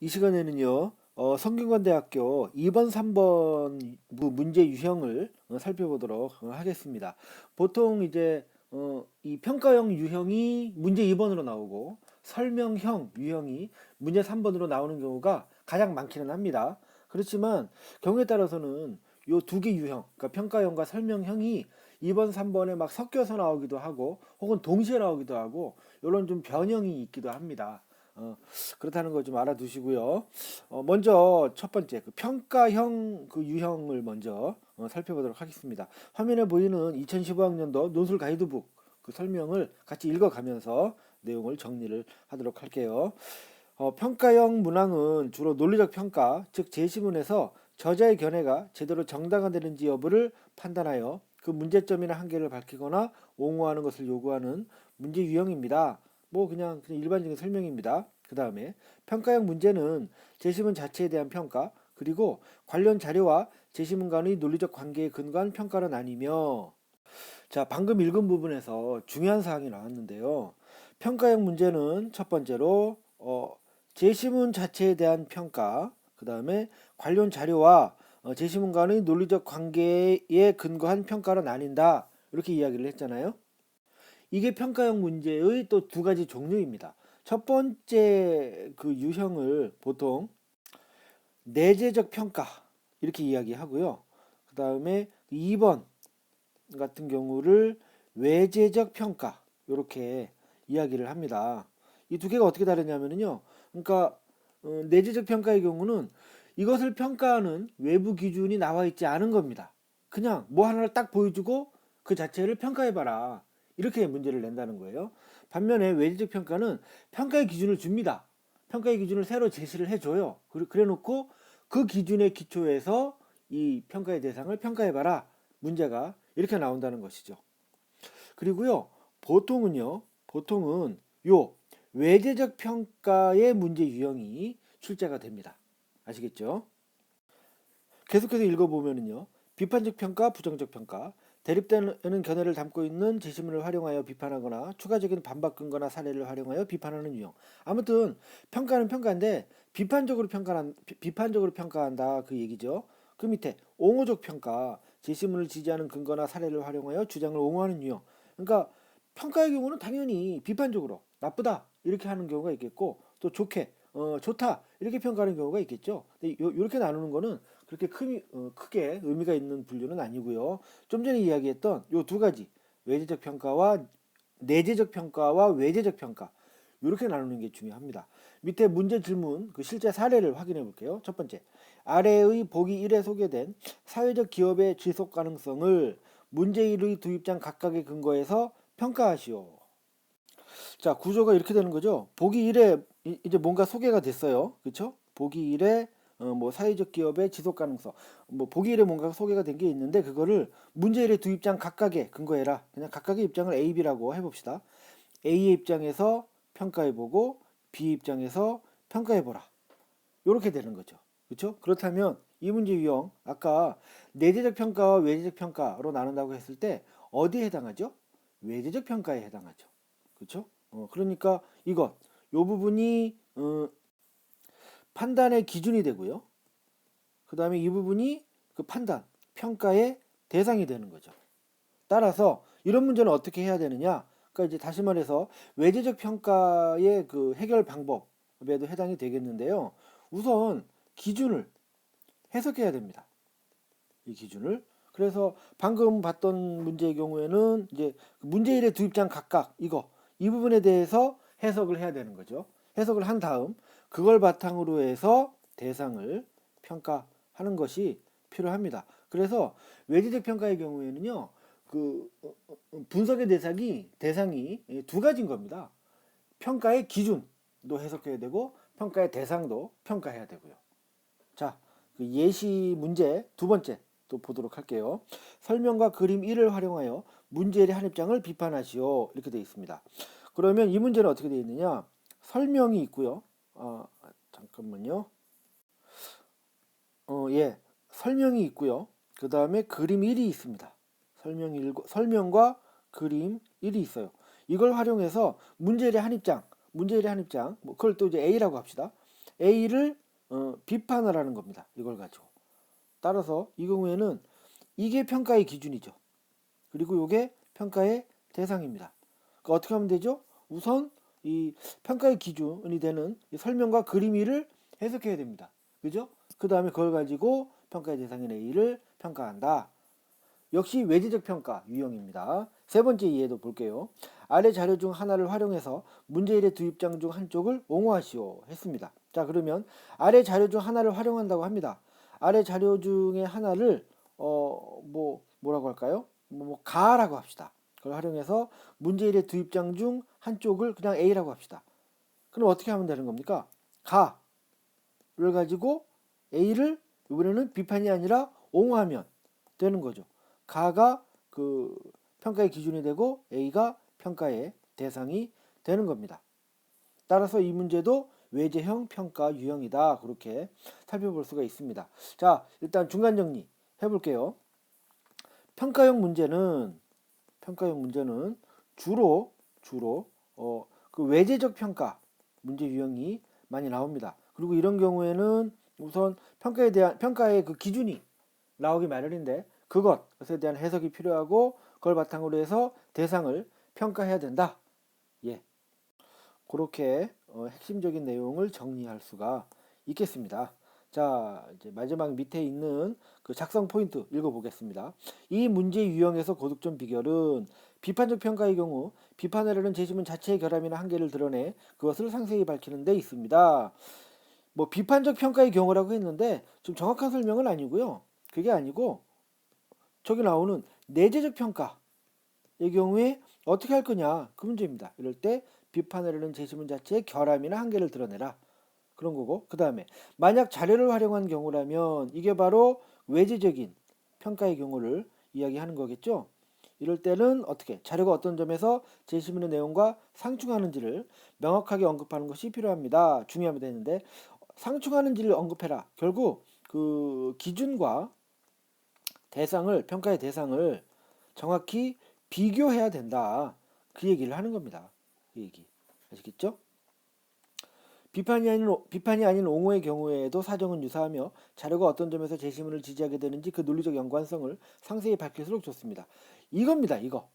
이 시간에는요, 성균관대학교 2번, 3번 문제 유형을 살펴보도록 하겠습니다. 보통 이제 이 평가형 유형이 문제 2번으로 나오고 설명형 유형이 문제 3번으로 나오는 경우가 가장 많기는 합니다. 그렇지만 경우에 따라서는 요 두 개 유형, 그러니까 평가형과 설명형이 2번, 3번에 막 섞여서 나오기도 하고 혹은 동시에 나오기도 하고 이런 좀 변형이 있기도 합니다. 그렇다는 거 좀 알아두시고요. 먼저 첫 번째 그 평가형 그 유형을 먼저 살펴보도록 하겠습니다. 화면에 보이는 2015학년도 논술 가이드북 그 설명을 같이 읽어가면서 내용을 정리를 하도록 할게요. 평가형 문항은 주로 논리적 평가, 즉 제시문에서 저자의 견해가 제대로 정당화되는지 여부를 판단하여 그 문제점이나 한계를 밝히거나 옹호하는 것을 요구하는 문제 유형입니다. 뭐 그냥 일반적인 설명입니다. 그 다음에 평가형 문제는 제시문 자체에 대한 평가, 그리고 관련 자료와 제시문 간의 논리적 관계에 근거한 평가로 나뉘며, 자, 방금 읽은 부분에서 중요한 사항이 나왔는데요. 평가형 문제는 첫 번째로 제시문 자체에 대한 평가, 그 다음에 관련 자료와 제시문 간의 논리적 관계에 근거한 평가로 나뉜다. 이렇게 이야기를 했잖아요. 이게 평가형 문제의 또 두 가지 종류입니다. 첫 번째 그 유형을 보통 내재적 평가 이렇게 이야기하고요. 그 다음에 2번 같은 경우를 외재적 평가 이렇게 이야기를 합니다. 이 두 개가 어떻게 다르냐면요. 그러니까 내재적 평가의 경우는 이것을 평가하는 외부 기준이 나와 있지 않은 겁니다. 그냥 뭐 하나를 딱 보여주고 그 자체를 평가해봐라. 이렇게 문제를 낸다는 거예요. 반면에 외재적 평가는 평가의 기준을 줍니다. 평가의 기준을 새로 제시를 해줘요. 그래 놓고 그 기준에 기초해서 이 평가의 대상을 평가해봐라. 문제가 이렇게 나온다는 것이죠. 그리고요, 보통은 요 외재적 평가의 문제 유형이 출제가 됩니다. 아시겠죠? 계속해서 읽어보면은요, 비판적 평가, 부정적 평가, 대립되는 견해를 담고 있는 제시문을 활용하여 비판하거나 추가적인 반박 근거나 사례를 활용하여 비판하는 유형. 아무튼 평가는 평가인데 비판적으로 평가한다 그 얘기죠. 그 밑에 옹호적 평가, 제시문을 지지하는 근거나 사례를 활용하여 주장을 옹호하는 유형. 그러니까 평가의 경우는 당연히 비판적으로 나쁘다 이렇게 하는 경우가 있겠고, 또 좋게 좋다 이렇게 평가하는 경우가 있겠죠. 근데 이렇게 나누는 거는 그렇게 크게 의미가 있는 분류는 아니고요. 좀 전에 이야기했던 요 두 가지 외재적 평가와 내재적 평가와 외재적 평가 이렇게 나누는 게 중요합니다. 밑에 문제 질문 그 실제 사례를 확인해 볼게요. 첫 번째, 아래의 보기 1에 소개된 사회적 기업의 지속 가능성을 문제 1의 두 입장 각각의 근거에서 평가하시오. 자, 구조가 이렇게 되는 거죠. 보기 1에 이제 뭔가 소개가 됐어요. 그렇죠? 보기 1에 뭐 사회적 기업의 지속 가능성, 뭐 보기 1에 뭔가 소개가 된 게 있는데 그거를 문제 1의 두 입장 각각에 근거해라. 그냥 각각의 입장을 A, B라고 해봅시다. A의 입장에서 평가해보고 B 입장에서 평가해보라. 이렇게 되는 거죠. 그렇죠? 그렇다면 이 문제 유형 아까 내재적 평가와 외재적 평가로 나눈다고 했을 때 어디에 해당하죠? 외재적 평가에 해당하죠. 그렇죠? 그러니까 요 부분이 판단의 기준이 되고요. 그 다음에 이 부분이 그 판단, 평가의 대상이 되는 거죠. 따라서 이런 문제는 어떻게 해야 되느냐? 그러니까 이제 다시 말해서 외재적 평가의 그 해결 방법에도 해당이 되겠는데요. 우선 기준을 해석해야 됩니다. 이 기준을. 그래서 방금 봤던 문제의 경우에는 이제 문제 1의 두 입장 각각 이 부분에 대해서 해석을 해야 되는 거죠. 해석을 한 다음 그걸 바탕으로 해서 대상을 평가하는 것이 필요합니다. 그래서 외재적 평가의 경우에는요, 그 분석의 대상이 두 가지인 겁니다. 평가의 기준도 해석해야 되고 평가의 대상도 평가해야 되고요. 자, 그 예시 문제 두 번째 또 보도록 할게요. 설명과 그림 1을 활용하여 문제의 한 입장을 비판하시오. 이렇게 되어 있습니다. 그러면 이 문제는 어떻게 되어 있느냐? 설명이 있고요. 잠깐만요. 예. 설명이 있고요. 그 다음에 그림 1이 있습니다. 설명과 그림 1이 있어요. 이걸 활용해서 문제의 한 입장, 뭐 그걸 또 이제 A라고 합시다. A를 비판을 하는 겁니다. 이걸 가지고. 따라서 이 경우에는 이게 평가의 기준이죠. 그리고 이게 평가의 대상입니다. 그러니까 어떻게 하면 되죠? 우선 이 평가의 기준이 되는 이 설명과 그림 위를 해석해야 됩니다. 그죠? 그 다음에 그걸 가지고 평가의 대상인 A를 평가한다. 역시 외제적 평가 유형입니다. 세 번째 이해도 볼게요. 아래 자료 중 하나를 활용해서 문제일의 두 입장 중 한쪽을 옹호하시오 했습니다. 자, 그러면 아래 자료 중 하나를 활용한다고 합니다. 아래 자료 중에 하나를 뭐라고 할까요? 가라고 합시다. 그걸 활용해서 문제일의 두 입장 중 한쪽을 그냥 A라고 합시다. 그럼 어떻게 하면 되는 겁니까? 가를 가지고 A를 이번에는 비판이 아니라 옹호하면 되는 거죠. 가가 그 평가의 기준이 되고 A가 평가의 대상이 되는 겁니다. 따라서 이 문제도 외제형 평가 유형이다. 그렇게 살펴볼 수가 있습니다. 자, 일단 중간 정리 해볼게요. 평가형 문제는 주로 그 외제적 평가 문제 유형이 많이 나옵니다. 그리고 이런 경우에는 우선 평가의 그 기준이 나오기 마련인데 그것에 대한 해석이 필요하고 그걸 바탕으로 해서 대상을 평가해야 된다. 예, 그렇게 핵심적인 내용을 정리할 수가 있겠습니다. 자, 이제 마지막 밑에 있는 그 작성 포인트 읽어보겠습니다. 이 문제 유형에서 고득점 비결은 비판적 평가의 경우 비판하려는 제시문 자체의 결함이나 한계를 드러내 그것을 상세히 밝히는 데 있습니다. 뭐 비판적 평가의 경우라고 했는데 좀 정확한 설명은 아니고요. 그게 아니고 저기 나오는 내재적 평가의 경우에 어떻게 할 거냐 그 문제입니다. 이럴 때 비판하려는 제시문 자체의 결함이나 한계를 드러내라. 그런 거고 그 다음에 만약 자료를 활용한 경우라면 이게 바로 외제적인 평가의 경우를 이야기하는 거겠죠. 이럴 때는 어떻게 자료가 어떤 점에서 제시문의 내용과 상충하는지를 명확하게 언급하는 것이 필요합니다. 중요합니다 했는데 상충하는지를 언급해라. 결국 그 기준과 평가의 대상을 정확히 비교해야 된다. 그 얘기를 하는 겁니다. 그 얘기 아시겠죠? 비판이 아닌 옹호의 경우에도 사정은 유사하며 자료가 어떤 점에서 제시문을 지지하게 되는지 그 논리적 연관성을 상세히 밝힐수록 좋습니다. 이겁니다. 이거.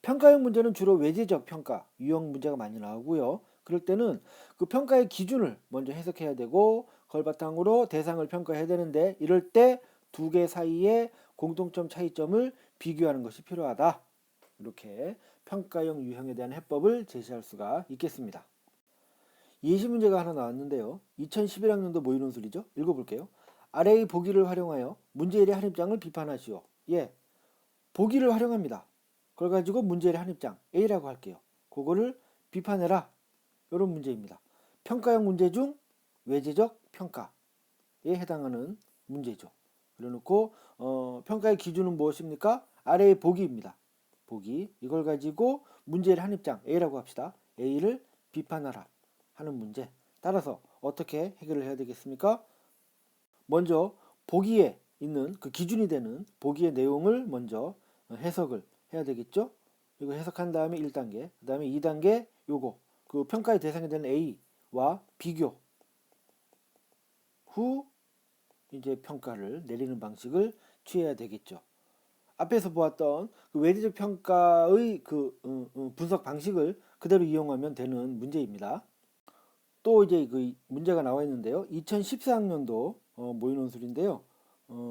평가형 문제는 주로 외제적 평가 유형 문제가 많이 나오고요. 그럴 때는 그 평가의 기준을 먼저 해석해야 되고 그걸 바탕으로 대상을 평가해야 되는데 이럴 때 두 개 사이의 공통점 차이점을 비교하는 것이 필요하다. 이렇게 평가형 유형에 대한 해법을 제시할 수가 있겠습니다. 예시 문제가 하나 나왔는데요. 2011학년도 모의논술이죠. 읽어볼게요. 아래의 보기를 활용하여 문제일의 한 입장을 비판하시오. 예, 보기를 활용합니다. 그걸 가지고 문제일의 한 입장 A라고 할게요. 그거를 비판해라. 이런 문제입니다. 평가형 문제 중 외제적 평가에 해당하는 문제죠. 그래놓고 평가의 기준은 무엇입니까? 아래의 보기입니다. 보기 이걸 가지고 문제를 한 입장 A라고 합시다. A를 비판하라 하는 문제. 따라서 어떻게 해결을 해야 되겠습니까? 먼저 보기에 있는 그 기준이 되는 보기의 내용을 먼저 해석을 해야 되겠죠? 이거 해석한 다음에 1단계, 그 다음에 2단계 요거 그 평가의 대상이 되는 A와 비교 후 이제 평가를 내리는 방식을 취해야 되겠죠. 앞에서 보았던 그 외제적 평가의 그 분석 방식을 그대로 이용하면 되는 문제입니다. 또 이제 그 문제가 나와 있는데요. 2014학년도 모의논술인데요.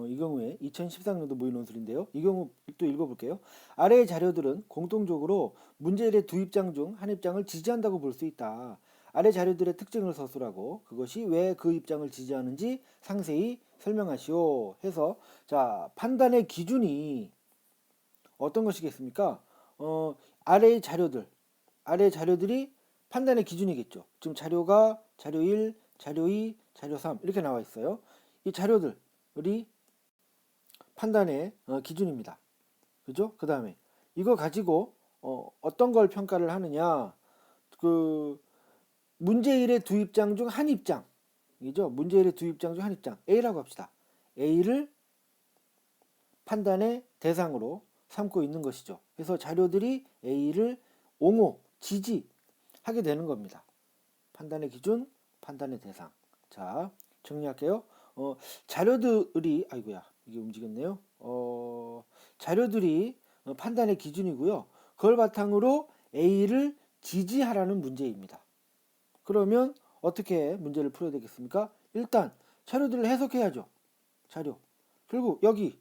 이 경우에 2014학년도 모의논술인데요. 이 경우 또 읽어볼게요. 아래의 자료들은 공통적으로 문제일의 두 입장 중 한 입장을 지지한다고 볼 수 있다. 아래 자료들의 특징을 서술하고 그것이 왜 그 입장을 지지하는지 상세히 설명하시오 해서 자 판단의 기준이 어떤 것이겠습니까? 아래의 자료들이 판단의 기준이겠죠. 지금 자료가 자료 1, 자료 2, 자료 3 이렇게 나와 있어요. 이 자료들이 판단의 기준입니다. 그죠? 그 다음에 이거 가지고 어떤 걸 평가를 하느냐? 그 문제일의 두 입장 중 한 입장이죠. 문제일의 두 입장 중 한 입장 A라고 합시다. A를 판단의 대상으로 삼고 있는 것이죠. 그래서 자료들이 A를 옹호, 지지하게 되는 겁니다. 판단의 기준, 판단의 대상. 자, 정리할게요. 자료들이, 아이고야, 이게 움직였네요. 자료들이 판단의 기준이고요. 그걸 바탕으로 A를 지지하라는 문제입니다. 그러면 어떻게 문제를 풀어야 되겠습니까? 일단 자료들을 해석해야죠. 자료. 결국 여기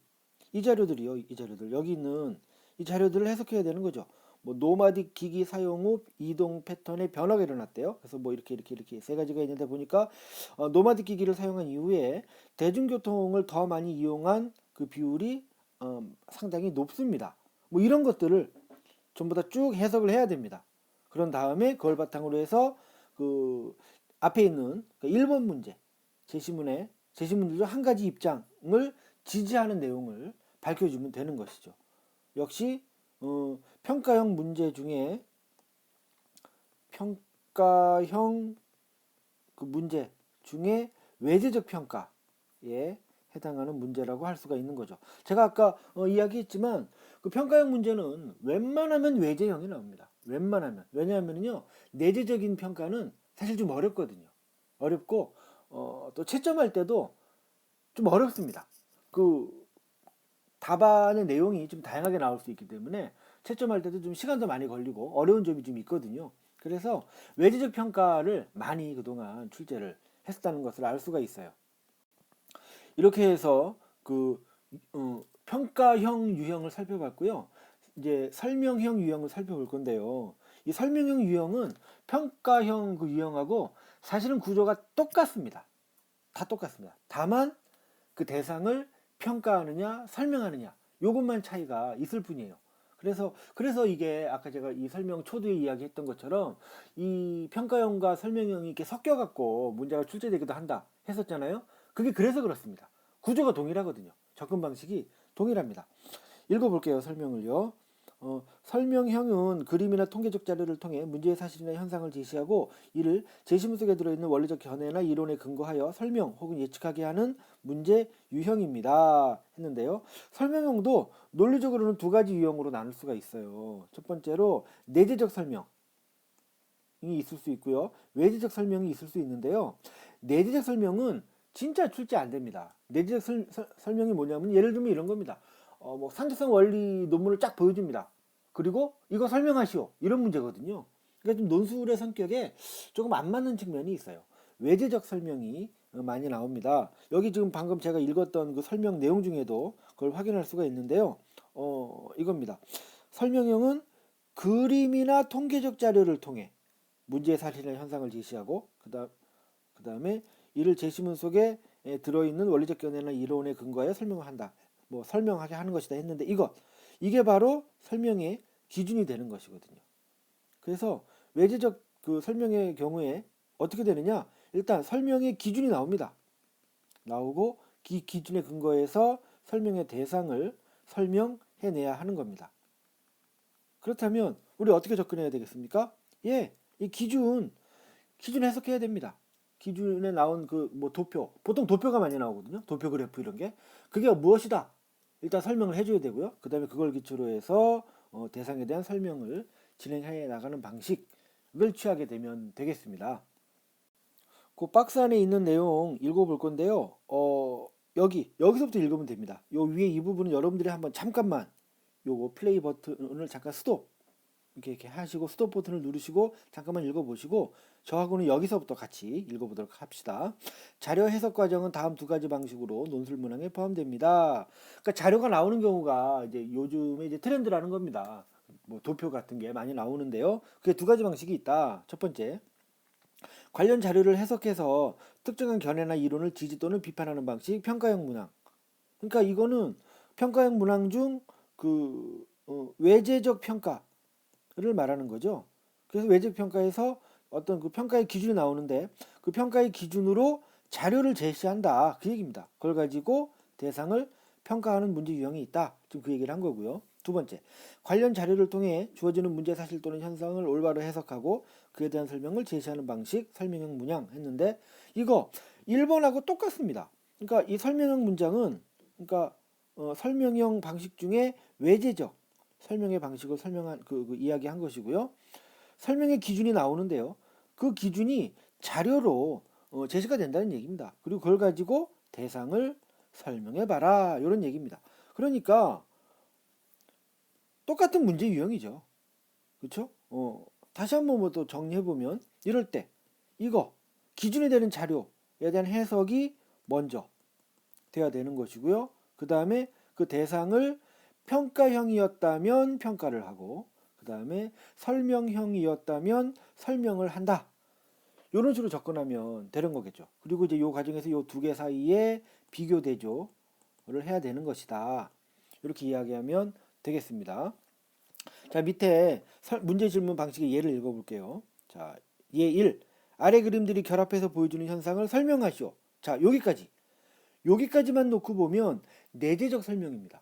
이 자료들이요. 이 자료들. 여기 있는 이 자료들을 해석해야 되는 거죠. 뭐 노마딕 기기 사용 후 이동 패턴의 변화가 일어났대요. 그래서 뭐 이렇게 세 가지가 있는데 보니까 노마딕 기기를 사용한 이후에 대중교통을 더 많이 이용한 그 비율이 상당히 높습니다. 뭐 이런 것들을 전부 다 쭉 해석을 해야 됩니다. 그런 다음에 그걸 바탕으로 해서 그 앞에 있는 그 1번 문제 제시문들 중 한 가지 입장을 지지하는 내용을 밝혀주면 되는 것이죠. 역시 평가형 문제 중에 평가형 그 문제 중에 외제적 평가에 해당하는 문제라고 할 수가 있는 거죠. 제가 아까 이야기했지만 그 평가형 문제는 웬만하면 외제형이 나옵니다. 웬만하면. 왜냐하면요, 내재적인 평가는 사실 좀 어렵거든요. 어렵고 또 채점할 때도 좀 어렵습니다. 그 답안의 내용이 좀 다양하게 나올 수 있기 때문에 채점할 때도 좀 시간도 많이 걸리고 어려운 점이 좀 있거든요. 그래서 외제적 평가를 많이 그동안 출제를 했었다는 것을 알 수가 있어요. 이렇게 해서 그 평가형 유형을 살펴봤고요. 이제 설명형 유형을 살펴볼 건데요. 이 설명형 유형은 평가형 그 유형하고 사실은 구조가 똑같습니다. 다 똑같습니다. 다만 그 대상을 평가하느냐 설명하느냐 요것만 차이가 있을 뿐이에요. 그래서 이게 아까 제가 이 설명 초두에 이야기했던 것처럼 이 평가형과 설명형이 이렇게 섞여 갖고 문제가 출제되기도 한다 했었잖아요. 그게 그래서 그렇습니다. 구조가 동일하거든요. 접근 방식이 동일합니다. 읽어볼게요. 설명을요. 설명형은 그림이나 통계적 자료를 통해 문제의 사실이나 현상을 제시하고 이를 제시문 속에 들어있는 원리적 견해나 이론에 근거하여 설명 혹은 예측하게 하는 문제 유형입니다. 했는데요. 설명형도 논리적으로는 두 가지 유형으로 나눌 수가 있어요. 첫 번째로 내재적 설명이 있을 수 있고요. 외재적 설명이 있을 수 있는데요. 내재적 설명은 진짜 출제 안 됩니다. 내재적 설명이 뭐냐면 예를 들면 이런 겁니다. 뭐 상대성 원리 논문을 쫙 보여줍니다. 그리고 이거 설명하시오. 이런 문제거든요. 그러니까 좀 논술의 성격에 조금 안 맞는 측면이 있어요. 외재적 설명이 많이 나옵니다. 여기 지금 방금 제가 읽었던 그 설명 내용 중에도 그걸 확인할 수가 있는데요. 이겁니다. 설명형은 그림이나 통계적 자료를 통해 문제의 사실이나 현상을 제시하고 그 다음에 이를 제시문 속에 들어있는 원리적 견해나 이론에 근거하여 설명을 한다. 뭐 설명하게 하는 것이다 했는데 이게 바로 설명의 기준이 되는 것이거든요. 그래서 외재적 그 설명의 경우에 어떻게 되느냐? 일단 설명의 기준이 나옵니다. 나오고 이 기준에 근거해서 설명의 대상을 설명해내야 하는 겁니다. 그렇다면 우리 어떻게 접근해야 되겠습니까? 이 기준 해석해야 됩니다. 기준에 나온 그 뭐 도표, 보통 도표가 많이 나오거든요. 도표 그래프 이런 게 그게 무엇이다. 일단 설명을 해줘야 되고요. 그 다음에 그걸 기초로 해서 대상에 대한 설명을 진행해 나가는 방식을 취하게 되면 되겠습니다. 그 박스 안에 있는 내용 읽어볼 건데요. 여기서부터 읽으면 됩니다. 요 위에 이 부분은 여러분들이 한번 잠깐만 요거 플레이 버튼을 잠깐 스톱 이렇게 하시고 스톱 버튼을 누르시고 잠깐만 읽어보시고 저하고는 여기서부터 같이 읽어보도록 합시다. 자료 해석 과정은 다음 두 가지 방식으로 논술 문항에 포함됩니다. 그러니까 자료가 나오는 경우가 이제 요즘에 이제 트렌드라는 겁니다. 뭐 도표 같은 게 많이 나오는데요. 그게 두 가지 방식이 있다. 첫 번째, 관련 자료를 해석해서 특정한 견해나 이론을 지지 또는 비판하는 방식, 평가형 문항. 그러니까 이거는 평가형 문항 중 그 외재적 평가를 말하는 거죠. 그래서 외재적 평가에서 어떤 그 평가의 기준이 나오는데 그 평가의 기준으로 자료를 제시한다. 그 얘기입니다. 그걸 가지고 대상을 평가하는 문제 유형이 있다. 지금 그 얘기를 한 거고요. 두 번째, 관련 자료를 통해 주어지는 문제 사실 또는 현상을 올바로 해석하고 그에 대한 설명을 제시하는 방식, 설명형 문양 했는데 이거 1번하고 똑같습니다. 그러니까 이 설명형 문장은 그러니까 설명형 방식 중에 외재적 설명의 방식을 설명한 그 이야기한 것이고요. 설명의 기준이 나오는데요. 그 기준이 자료로 제시가 된다는 얘기입니다. 그리고 그걸 가지고 대상을 설명해 봐라 이런 얘기입니다. 그러니까 똑같은 문제 유형이죠. 그렇죠? 다시 한번 뭐 또 정리해 보면 이럴 때 이거 기준이 되는 자료에 대한 해석이 먼저 돼야 되는 것이고요. 그 다음에 그 대상을 평가형이었다면 평가를 하고, 그 다음에 설명형이었다면 설명을 한다. 이런 식으로 접근하면 되는 거겠죠. 그리고 이제 이 과정에서 이 두 개 사이에 비교 대조를 해야 되는 것이다. 이렇게 이야기하면 되겠습니다. 자, 밑에 문제 질문 방식의 예를 읽어볼게요. 자, 예 1. 아래 그림들이 결합해서 보여주는 현상을 설명하시오. 자, 여기까지만 놓고 보면 내재적 설명입니다.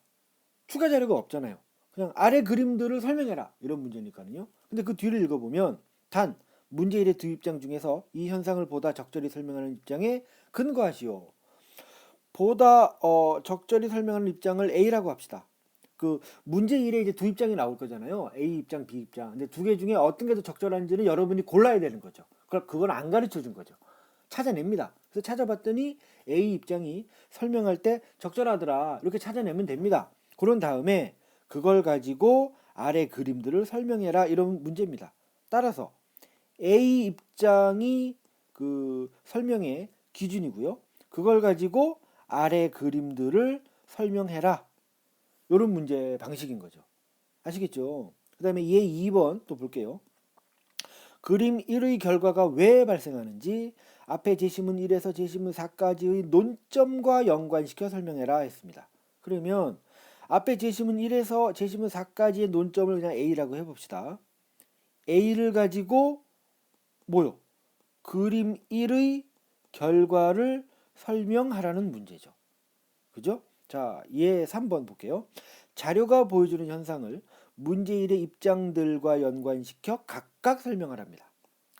추가 자료가 없잖아요. 그냥 아래 그림들을 설명해라 이런 문제니까요. 근데 그 뒤를 읽어보면 단 문제 1의 두 입장 중에서 이 현상을 보다 적절히 설명하는 입장에 근거하시오. 보다 적절히 설명하는 입장을 A라고 합시다. 그 문제 1에 이제 두 입장이 나올 거잖아요. A 입장, B 입장. 근데 두 개 중에 어떤 게 더 적절한지는 여러분이 골라야 되는 거죠. 그걸 안 가르쳐 준 거죠. 찾아냅니다. 그래서 찾아봤더니 A 입장이 설명할 때 적절하더라. 이렇게 찾아내면 됩니다. 그런 다음에 그걸 가지고 아래 그림들을 설명해라. 이런 문제입니다. 따라서 A 입장이 그 설명의 기준이고요. 그걸 가지고 아래 그림들을 설명해라. 이런 문제 방식인 거죠. 아시겠죠? 그 다음에 얘 2번 또 볼게요. 그림 1의 결과가 왜 발생하는지 앞에 제시문 1에서 제시문 4까지의 논점과 연관시켜 설명해라 했습니다. 그러면 앞에 제시문 1에서 제시문 4까지의 논점을 그냥 A라고 해봅시다. A를 가지고 뭐요? 그림 1의 결과를 설명하라는 문제죠. 그죠? 자, 얘 3번 볼게요. 자료가 보여주는 현상을 문제 1의 입장들과 연관시켜 각각 설명하랍니다.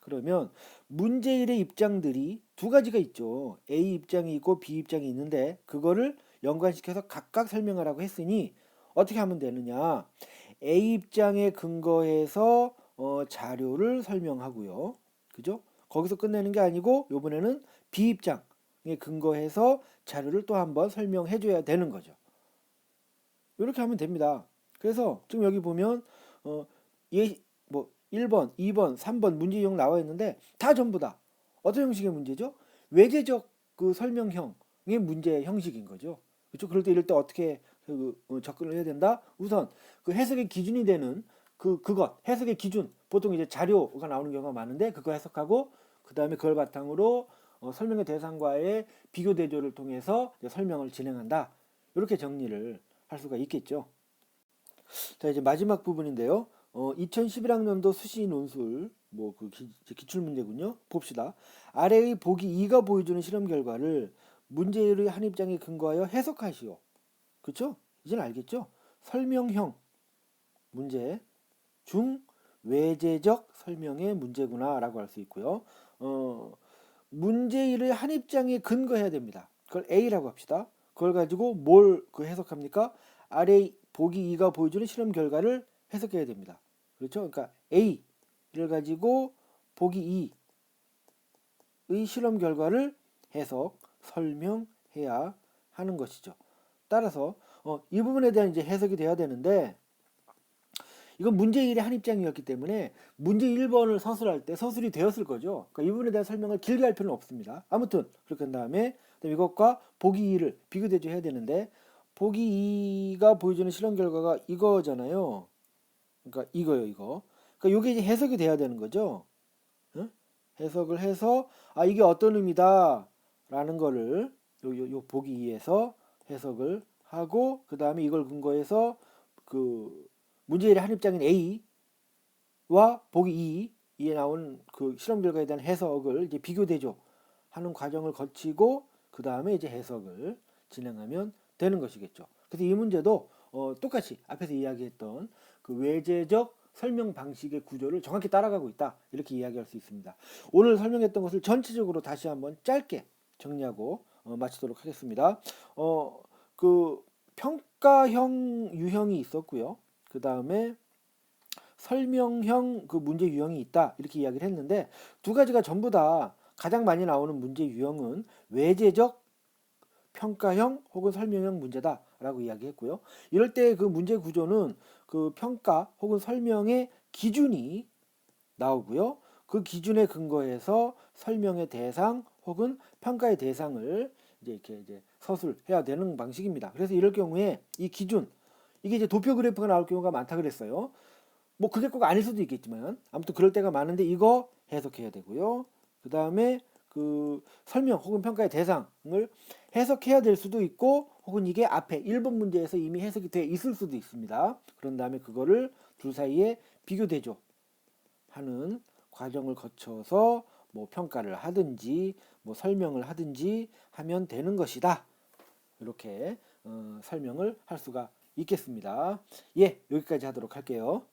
그러면 문제 1의 입장들이 두 가지가 있죠. A 입장이 있고 B 입장이 있는데 그거를 연관시켜서 각각 설명하라고 했으니 어떻게 하면 되느냐? A 입장에 근거해서 자료를 설명하고요. 그죠? 거기서 끝내는 게 아니고 이번에는 B 입장에 근거해서 자료를 또 한번 설명해 줘야 되는 거죠. 이렇게 하면 됩니다. 그래서 지금 여기 보면 뭐 1번, 2번, 3번 문제 유형 나와 있는데 다 전부 다 어떤 형식의 문제죠? 외제적 그 설명형의 문제 형식인 거죠. 그렇죠? 그럴 때 이럴 때 어떻게 접근을 해야 된다? 우선 그 해석의 기준이 되는 그것 해석의 기준 보통 이제 자료가 나오는 경우가 많은데 그거 해석하고 그 다음에 그걸 바탕으로 설명의 대상과의 비교 대조를 통해서 설명을 진행한다. 이렇게 정리를 할 수가 있겠죠. 자, 이제 마지막 부분인데요. 2011학년도 수시 논술 그 기출 문제군요. 봅시다. 아래의 보기 2가 보여주는 실험 결과를 문제의 한 입장에 근거하여 해석하시오. 그렇죠? 이제는 알겠죠? 설명형 문제 중 외제적 설명의 문제구나라고 할 수 있고요. 문제 1의 한 입장에 근거해야 됩니다. 그걸 A라고 합시다. 그걸 가지고 뭘 해석합니까? 아래 보기 2가 보여주는 실험 결과를 해석해야 됩니다. 그렇죠? 그러니까 A를 가지고 보기 2의 실험 결과를 해석, 설명해야 하는 것이죠. 따라서 이 부분에 대한 이제 해석이 돼야 되는데 이건 문제 1의 한 입장이었기 때문에 문제 1번을 서술할 때 서술이 되었을 거죠. 그러니까 이 부분에 대한 설명을 길게 할 필요는 없습니다. 아무튼 그렇게 한 다음에 이것과 보기 2를 비교 대조해야 되는데 보기 2가 보여주는 실험 결과가 이거잖아요. 그러니까 이거요, 이거. 그러니까 이게 이제 해석이 돼야 되는 거죠. 응? 해석을 해서 이게 어떤 의미다라는 거를 요 보기 2에서 해석을 하고 그 다음에 이걸 근거해서 그 문제의 한 입장인 A와 보기 2에 나온 그 실험 결과에 대한 해석을 이제 비교 대조하는 과정을 거치고 그 다음에 이제 해석을 진행하면 되는 것이겠죠. 그래서 이 문제도 똑같이 앞에서 이야기했던 그 외제적 설명 방식의 구조를 정확히 따라가고 있다. 이렇게 이야기할 수 있습니다. 오늘 설명했던 것을 전체적으로 다시 한번 짧게 정리하고 마치도록 하겠습니다. 그 평가형 유형이 있었고요. 그 다음에 설명형 그 문제 유형이 있다. 이렇게 이야기를 했는데 두 가지가 전부 다 가장 많이 나오는 문제 유형은 외제적 평가형 혹은 설명형 문제다라고 이야기했고요. 이럴 때 그 문제 구조는 그 평가 혹은 설명의 기준이 나오고요. 그 기준에 근거해서 설명의 대상 혹은 평가의 대상을 이제 서술해야 되는 방식입니다. 그래서 이럴 경우에 이 기준, 이게 이제 도표 그래프가 나올 경우가 많다 그랬어요. 뭐 그게 꼭 아닐 수도 있겠지만 아무튼 그럴 때가 많은데 이거 해석해야 되고요. 그 다음에 그 설명 혹은 평가의 대상을 해석해야 될 수도 있고 혹은 이게 앞에 1번 문제에서 이미 해석이 돼 있을 수도 있습니다. 그런 다음에 그거를 둘 사이에 비교 대조 하는 과정을 거쳐서 뭐 평가를 하든지 뭐 설명을 하든지 하면 되는 것이다. 이렇게 설명을 할 수가 있겠습니다. 예, 여기까지 하도록 할게요.